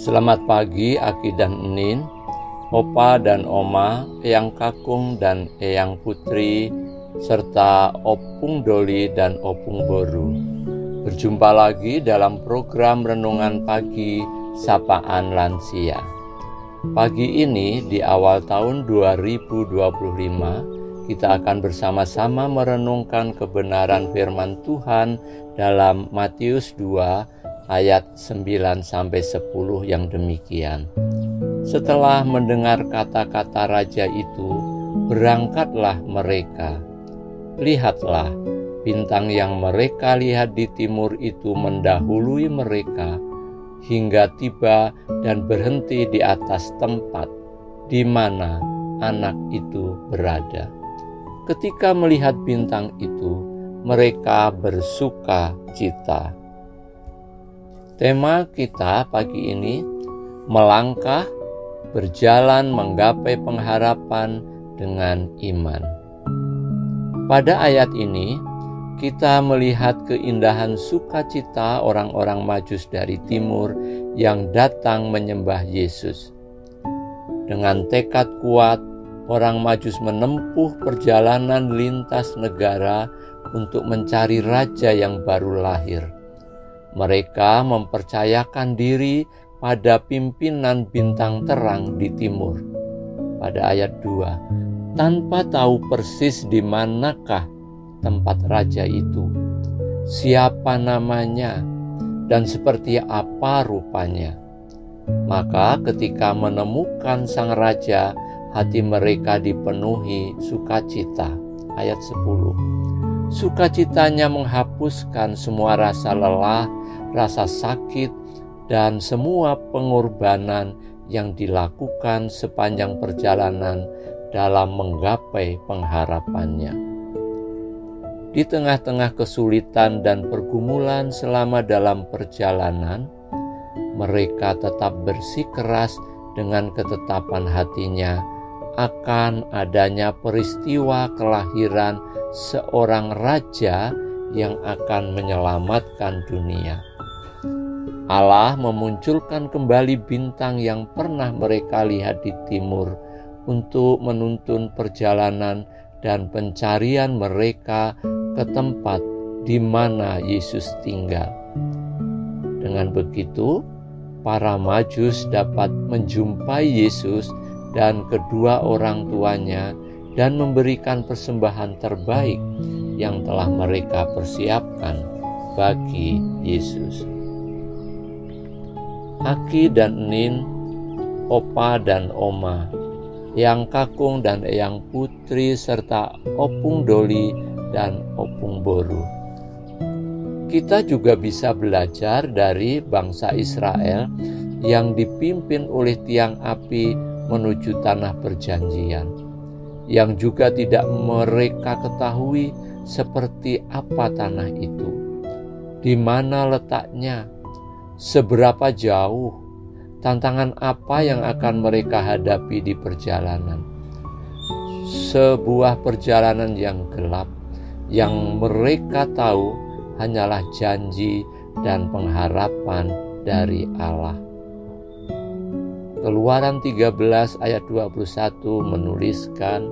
Selamat pagi Aki dan Enin, Opa dan Oma, Eyang Kakung dan Eyang Putri, serta Opung Doli dan Opung Boru. Berjumpa lagi dalam program Renungan Pagi Sapaan Lansia. Pagi ini di awal tahun 2025, kita akan bersama-sama merenungkan kebenaran firman Tuhan dalam Matius 2 ayat 9-10 yang demikian. Setelah mendengar kata-kata raja itu, berangkatlah mereka. Lihatlah, bintang yang mereka lihat di timur itu mendahului mereka, hingga tiba dan berhenti di atas tempat di mana anak itu berada. Ketika melihat bintang itu, mereka bersuka cita. Tema kita pagi ini, melangkah, berjalan menggapai pengharapan dengan iman. Pada ayat ini, kita melihat keindahan sukacita orang-orang Majus dari timur yang datang menyembah Yesus. Dengan tekad kuat, orang Majus menempuh perjalanan lintas negara untuk mencari raja yang baru lahir. Mereka mempercayakan diri pada pimpinan bintang terang di timur. Pada ayat 2, tanpa tahu persis di manakah tempat raja itu, siapa namanya, dan seperti apa rupanya. Maka ketika menemukan sang raja, hati mereka dipenuhi sukacita. Ayat 10. Sukacitanya menghapuskan semua rasa lelah, rasa sakit, dan semua pengorbanan yang dilakukan sepanjang perjalanan dalam menggapai pengharapannya. Di tengah-tengah kesulitan dan pergumulan selama dalam perjalanan, mereka tetap bersikeras dengan ketetapan hatinya akan adanya peristiwa kelahiran seorang raja yang akan menyelamatkan dunia. Allah memunculkan kembali bintang yang pernah mereka lihat di timur untuk menuntun perjalanan dan pencarian mereka ke tempat di mana Yesus tinggal. Dengan begitu, para Majus dapat menjumpai Yesus dan kedua orang tuanya dan memberikan persembahan terbaik yang telah mereka persiapkan bagi Yesus. Aki dan Enin, Opa dan Oma, Eyang Kakung dan Eyang Putri, serta Opung Doli dan Opung Boru. Kita juga bisa belajar dari bangsa Israel yang dipimpin oleh tiang api menuju tanah perjanjian, yang juga tidak mereka ketahui seperti apa tanah itu, di mana letaknya, seberapa jauh, tantangan apa yang akan mereka hadapi di perjalanan. Sebuah perjalanan yang gelap, yang mereka tahu hanyalah janji dan pengharapan dari Allah. Keluaran 13 ayat 21 menuliskan,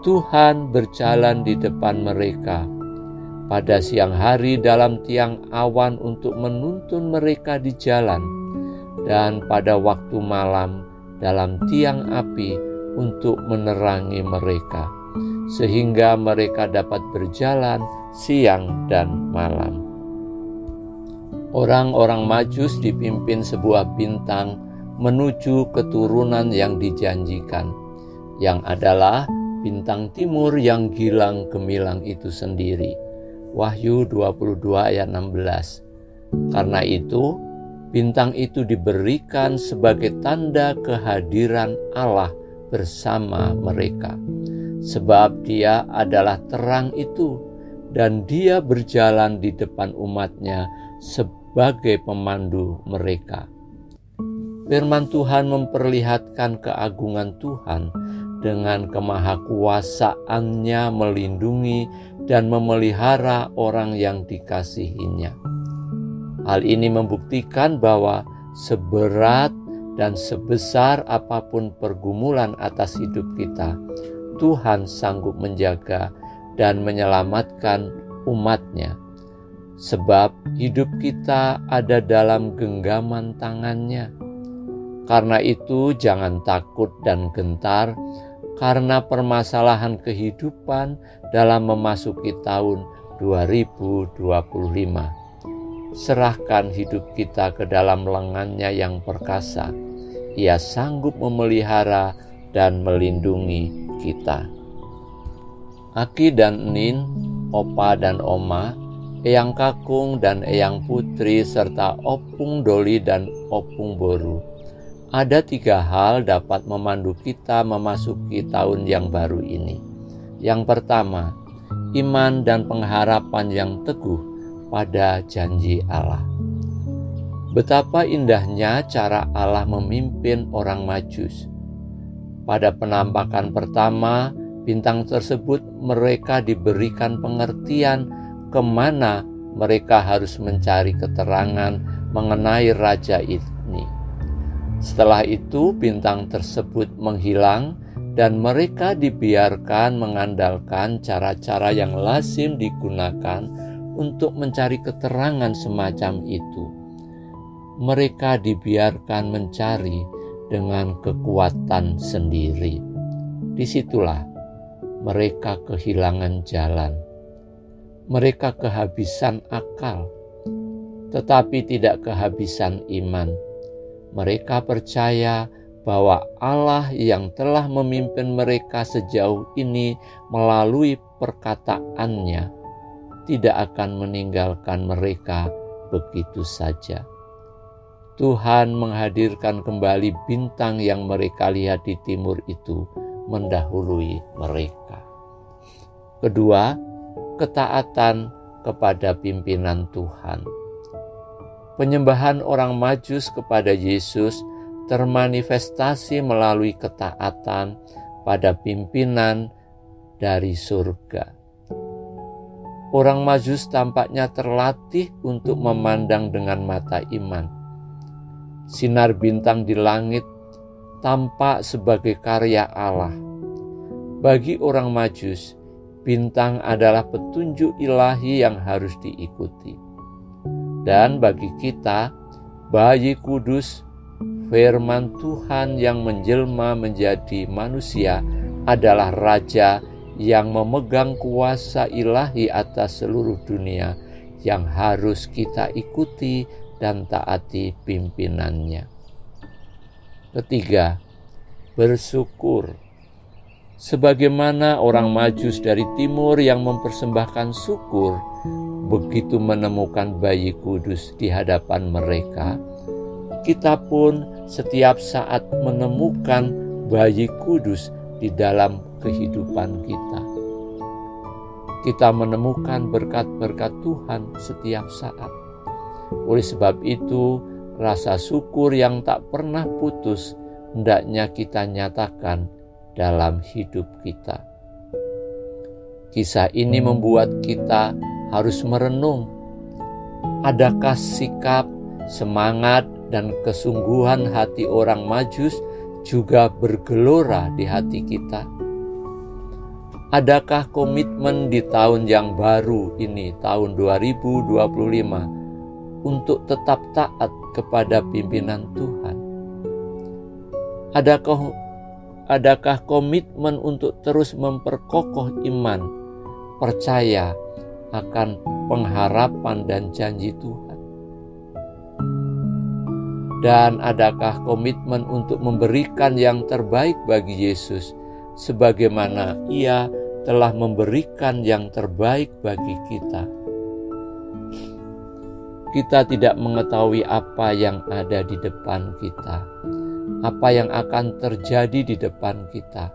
Tuhan berjalan di depan mereka pada siang hari dalam tiang awan untuk menuntun mereka di jalan, dan pada waktu malam dalam tiang api untuk menerangi mereka, sehingga mereka dapat berjalan siang dan malam. Orang-orang Majus dipimpin sebuah bintang menuju keturunan yang dijanjikan, yang adalah bintang timur yang gilang gemilang itu sendiri. Wahyu 22 ayat 16. Karena itu, bintang itu diberikan sebagai tanda kehadiran Allah bersama mereka. Sebab dia adalah terang itu, dan dia berjalan di depan umatnya sebagai pemandu mereka. Firman Tuhan memperlihatkan keagungan Tuhan dengan kemahakuasaannya melindungi dan memelihara orang yang dikasihinya. Hal ini membuktikan bahwa seberat dan sebesar apapun pergumulan atas hidup kita, Tuhan sanggup menjaga dan menyelamatkan umat-Nya. Sebab hidup kita ada dalam genggaman tangan-Nya. Karena itu jangan takut dan gentar karena permasalahan kehidupan dalam memasuki tahun 2025. Serahkan hidup kita ke dalam lengan-Nya yang perkasa. Ia sanggup memelihara dan melindungi kita. Aki dan Enin, opa dan oma, eyang kakung dan eyang putri, serta opung doli dan opung boru. Ada 3 hal dapat memandu kita memasuki tahun yang baru ini. Yang pertama, iman dan pengharapan yang teguh pada janji Allah. Betapa indahnya cara Allah memimpin orang Majus. Pada penampakan pertama, bintang tersebut mereka diberikan pengertian kemana mereka harus mencari keterangan mengenai raja ini. Setelah itu bintang tersebut menghilang dan mereka dibiarkan mengandalkan cara-cara yang lazim digunakan untuk mencari keterangan semacam itu. Mereka dibiarkan mencari dengan kekuatan sendiri. Disitulah mereka kehilangan jalan. Mereka kehabisan akal, tetapi tidak kehabisan iman. Mereka percaya bahwa Allah yang telah memimpin mereka sejauh ini melalui perkataannya tidak akan meninggalkan mereka begitu saja. Tuhan menghadirkan kembali bintang yang mereka lihat di timur itu mendahului mereka. Kedua, ketaatan kepada pimpinan Tuhan. Penyembahan orang Majus kepada Yesus termanifestasi melalui ketaatan pada pimpinan dari surga. Orang Majus tampaknya terlatih untuk memandang dengan mata iman. Sinar bintang di langit tampak sebagai karya Allah. Bagi orang Majus, bintang adalah petunjuk ilahi yang harus diikuti. Dan bagi kita, bayi kudus, firman Tuhan yang menjelma menjadi manusia adalah raja yang memegang kuasa ilahi atas seluruh dunia yang harus kita ikuti dan taati pimpinannya. Ketiga, bersyukur. Sebagaimana orang Majus dari timur yang mempersembahkan syukur, begitu menemukan bayi kudus di hadapan mereka, kita pun setiap saat menemukan bayi kudus di dalam kehidupan kita. Kita menemukan berkat-berkat Tuhan setiap saat. Oleh sebab itu, rasa syukur yang tak pernah putus hendaknya kita nyatakan dalam hidup kita. Kisah ini membuat kita harus merenung. Adakah sikap, semangat, dan kesungguhan hati orang Majus juga bergelora di hati kita? Adakah komitmen di tahun yang baru ini, tahun 2025, untuk tetap taat kepada pimpinan Tuhan? Adakah komitmen untuk terus memperkokoh iman, percaya akan pengharapan dan janji Tuhan? Dan adakah komitmen untuk memberikan yang terbaik bagi Yesus, sebagaimana Ia telah memberikan yang terbaik bagi kita? Kita tidak mengetahui apa yang ada di depan kita, apa yang akan terjadi di depan kita.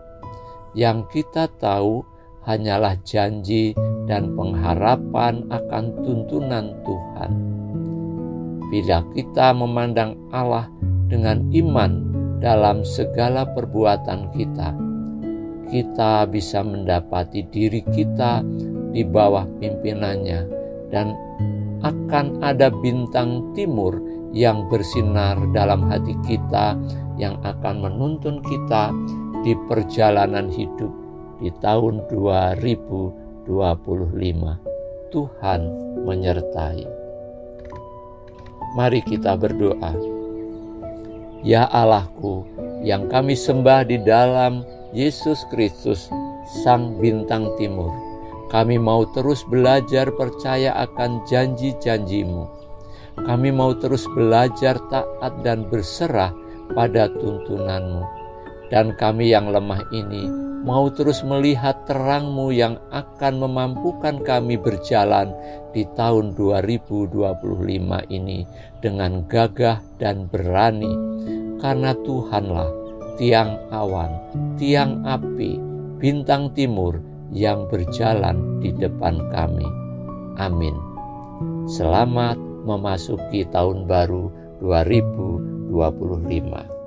Yang kita tahu hanyalah janji dan pengharapan akan tuntunan Tuhan. Bila kita memandang Allah dengan iman dalam segala perbuatan kita, kita bisa mendapati diri kita di bawah pimpinannya dan akan ada bintang timur yang bersinar dalam hati kita, yang akan menuntun kita di perjalanan hidup di tahun 2025. Tuhan menyertai. Mari kita berdoa. Ya Allahku, yang kami sembah di dalam Yesus Kristus, Sang Bintang Timur, kami mau terus belajar percaya akan janji-janji-Mu. Kami mau terus belajar taat dan berserah pada tuntunan-Mu. Dan kami yang lemah ini mau terus melihat terang-Mu yang akan memampukan kami berjalan di tahun 2025 ini dengan gagah dan berani, karena Tuhanlah tiang awan, tiang api, bintang timur yang berjalan di depan kami. Amin. Selamat memasuki tahun baru 2025.